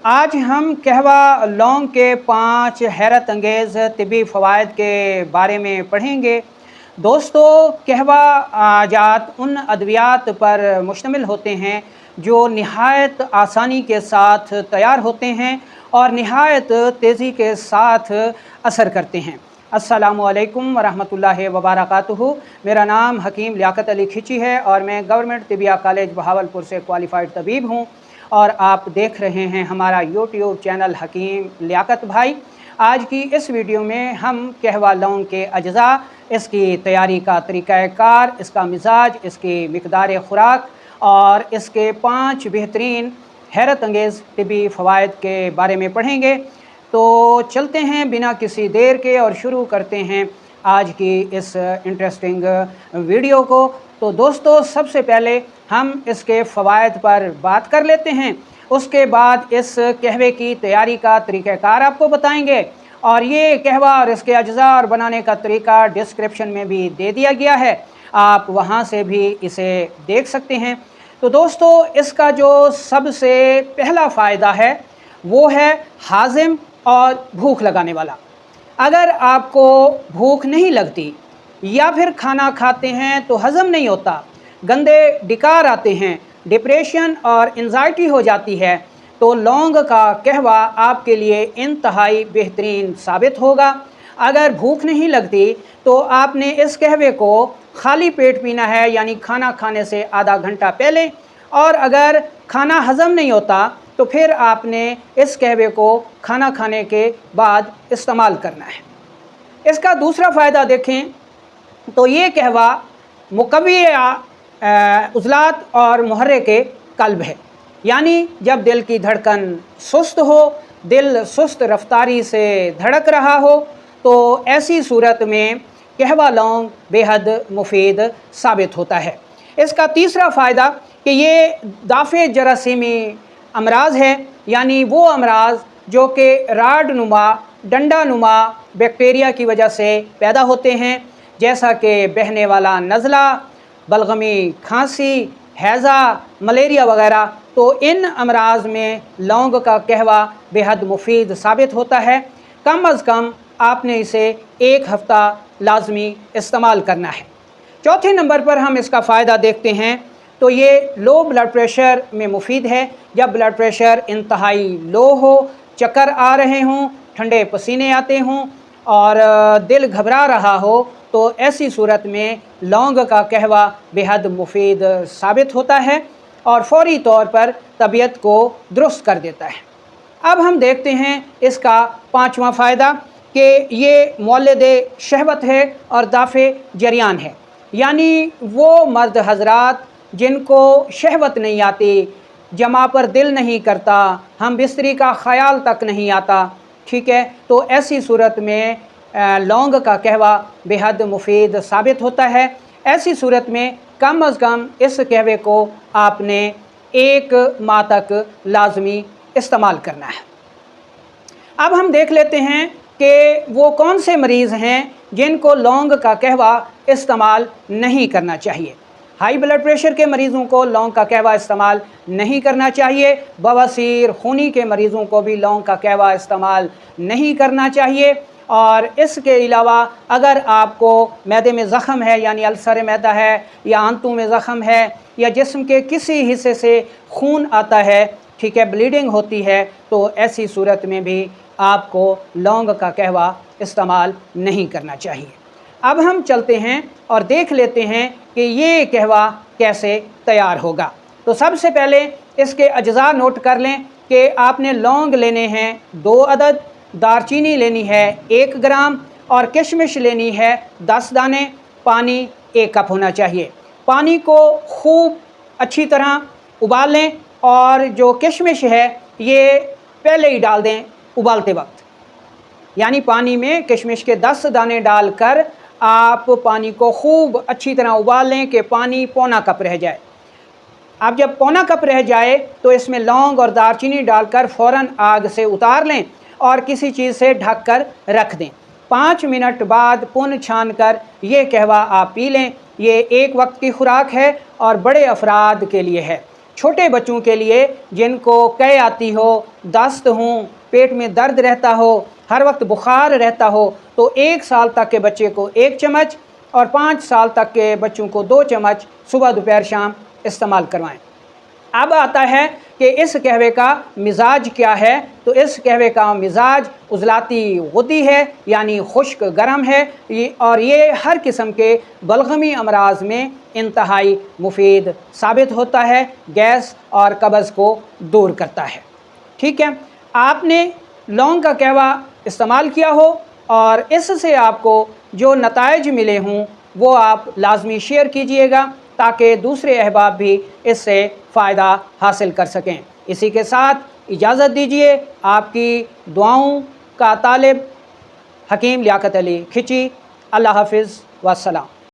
आज हम कहवा लौंग के 5 हैरत अंगेज़ तिब्बी फ़वाइद के बारे में पढ़ेंगे। दोस्तों, कहवा जात उन अद्वियात पर मुश्तमिल होते हैं जो निहायत आसानी के साथ तैयार होते हैं और निहायत तेज़ी के साथ असर करते हैं। अस्सलामु अलैकुम वरहमतुल्लाहि वबरकातुहू। मेरा नाम हकीम लियाकत अली खिची है और मैं गवर्नमेंट तिबिया कॉलेज बहावलपुर से क्वालिफ़ाइड तबीब हूँ और आप देख रहे हैं हमारा यूट्यूब चैनल हकीम लियाकत भाई। आज की इस वीडियो में हम कहवा लौंग के अज्जा, इसकी तैयारी का तरीक़ाकार, इसका मिजाज, इसकी मिक़दार खुराक और इसके 5 बेहतरीन हैरत अंगेज़ तिब्बी फ़वाइद के बारे में पढ़ेंगे। तो चलते हैं बिना किसी देर के और शुरू करते हैं आज की इस इंटरेस्टिंग वीडियो को। तो दोस्तों, सबसे पहले हम इसके फ़वाइद पर बात कर लेते हैं, उसके बाद इस कहवे की तैयारी का तरीक़ाकार आपको बताएंगे और ये कहवा और इसके अज्जा और बनाने का तरीका डिस्क्रिप्शन में भी दे दिया गया है, आप वहाँ से भी इसे देख सकते हैं। तो दोस्तों, इसका जो सबसे पहला फ़ायदा है वो है हाज़िम और भूख लगाने वाला। अगर आपको भूख नहीं लगती या फिर खाना खाते हैं तो हज़म नहीं होता, गंदे डिकार आते हैं, डिप्रेशन और एंजाइटी हो जाती है, तो लौंग का कहवा आपके लिए इंतहाई बेहतरीन साबित होगा। अगर भूख नहीं लगती तो आपने इस कहवे को खाली पेट पीना है, यानी खाना खाने से आधा घंटा पहले, और अगर खाना हज़म नहीं होता तो फिर आपने इस कहवे को खाना खाने के बाद इस्तेमाल करना है। इसका दूसरा फ़ायदा देखें तो ये कहवा मुकव्वी उज़लात और मुहर्रिक क़ल्ब है, यानी जब दिल की धड़कन सुस्त हो, दिल सुस्त रफ्तारी से धड़क रहा हो, तो ऐसी सूरत में कहवा लौंग बेहद मुफीद साबित होता है। इसका तीसरा फ़ायदा कि ये दाफ़े जरासीमी अमराज है, यानी वो अमराज जो कि राड नुमा, डंडा नुमा बैक्टीरिया की वजह से पैदा होते हैं, जैसा कि बहने वाला नज़ला, बलगमी खांसी, हैज़ा, मलेरिया वगैरह। तो इन अमराज में लौंग का कहवा बेहद मुफीद साबित होता है। कम अज़ कम आपने इसे 1 हफ़्ता लाजमी इस्तेमाल करना है। चौथे नंबर पर हम इसका फ़ायदा देखते हैं तो ये लो ब्लड प्रेशर में मुफीद है। जब ब्लड प्रेशर इंतहाई लो हो, चक्कर आ रहे हों, ठंडे पसीने आते हों और दिल घबरा रहा हो, तो ऐसी सूरत में लौंग का कहवा बेहद मुफीद साबित होता है और फ़ौरी तौर पर तबीयत को दुरुस्त कर देता है। अब हम देखते हैं इसका 5वां फ़ायदा कि ये मौलिद शहवत है और दाफ़े जरियान है, यानी वो मर्द हज़रात जिनको शहवत नहीं आती, जमा पर दिल नहीं करता, हम बिस्तरी का ख़याल तक नहीं आता, ठीक है, तो ऐसी सूरत में लौंग का कहवा बेहद मुफीद साबित होता है। ऐसी सूरत में कम अज़ कम इस कहवे को आपने 1 माह तक लाजमी इस्तेमाल करना है। अब हम देख लेते हैं कि वो कौन से मरीज़ हैं जिनको लौंग का कहवा इस्तेमाल नहीं करना चाहिए। हाई ब्लड प्रेशर के मरीज़ों को लौंग का कहवा इस्तेमाल नहीं करना चाहिए। बवासीर, खूनी के मरीज़ों को भी लौंग का कहवा इस्तेमाल नहीं करना चाहिए। और इसके अलावा अगर आपको मैदे में ज़ख़म है, यानी अल्सर मैदा है, या आंतों में ज़ख़म है, या जिस्म के किसी हिस्से से खून आता है, ठीक है, ब्लीडिंग होती है, तो ऐसी सूरत में भी आपको लौंग का कहवा इस्तेमाल नहीं करना चाहिए। अब हम चलते हैं और देख लेते हैं कि ये कहवा कैसे तैयार होगा। तो सबसे पहले इसके अज्जा नोट कर लें कि आपने लौंग लेने हैं 2 अदद, दारचीनी लेनी है 1 ग्राम और किशमिश लेनी है 10 दाने। पानी 1 कप होना चाहिए। पानी को खूब अच्छी तरह उबाल लें और जो किशमिश है ये पहले ही डाल दें उबालते वक्त, यानी पानी में किशमिश के 10 दाने डालकर आप पानी को खूब अच्छी तरह उबाल लें कि पानी पौना कप रह जाए। अब जब पौना कप रह जाए तो इसमें लौंग और दालचीनी डालकर फ़ौरन आग से उतार लें और किसी चीज़ से ढक कर रख दें। 5 मिनट बाद पुन छान कर ये कहवा आप पी लें। ये एक वक्त की खुराक है और बड़े अफराद के लिए है। چھوٹے بچوں کے لیے جن کو قے آتی ہو، دست ہوں، پیٹ میں درد رہتا ہو، ہر وقت بخار رہتا ہو، تو 1 سال تک کے بچے کو 1 چمچ اور 5 سال تک کے بچوں کو 2 چمچ صبح دوپہر شام استعمال کروائیں۔ اب آتا ہے کہ اس قہوے کا مزاج کیا ہے، تو اس قہوے کا مزاج عضلاتی غدی ہے، یعنی خشک گرم ہے، اور یہ ہر قسم کے بلغمی امراض میں انتہائی مفید ثابت ہوتا ہے، گیس اور قبض کو دور کرتا ہے۔ ٹھیک ہے، آپ نے لونگ کا قہوہ استعمال کیا ہو اور اس سے آپ کو جو نتائج ملے ہوں وہ آپ لازمی شیئر کیجئے گا تاکہ دوسرے احباب بھی اس سے فائدہ حاصل کر سکیں۔ اسی کے ساتھ اجازت دیجئے، آپ کی دعاؤں کا طالب حکیم لیاقت علی کھچی۔ اللہ حافظ والسلام۔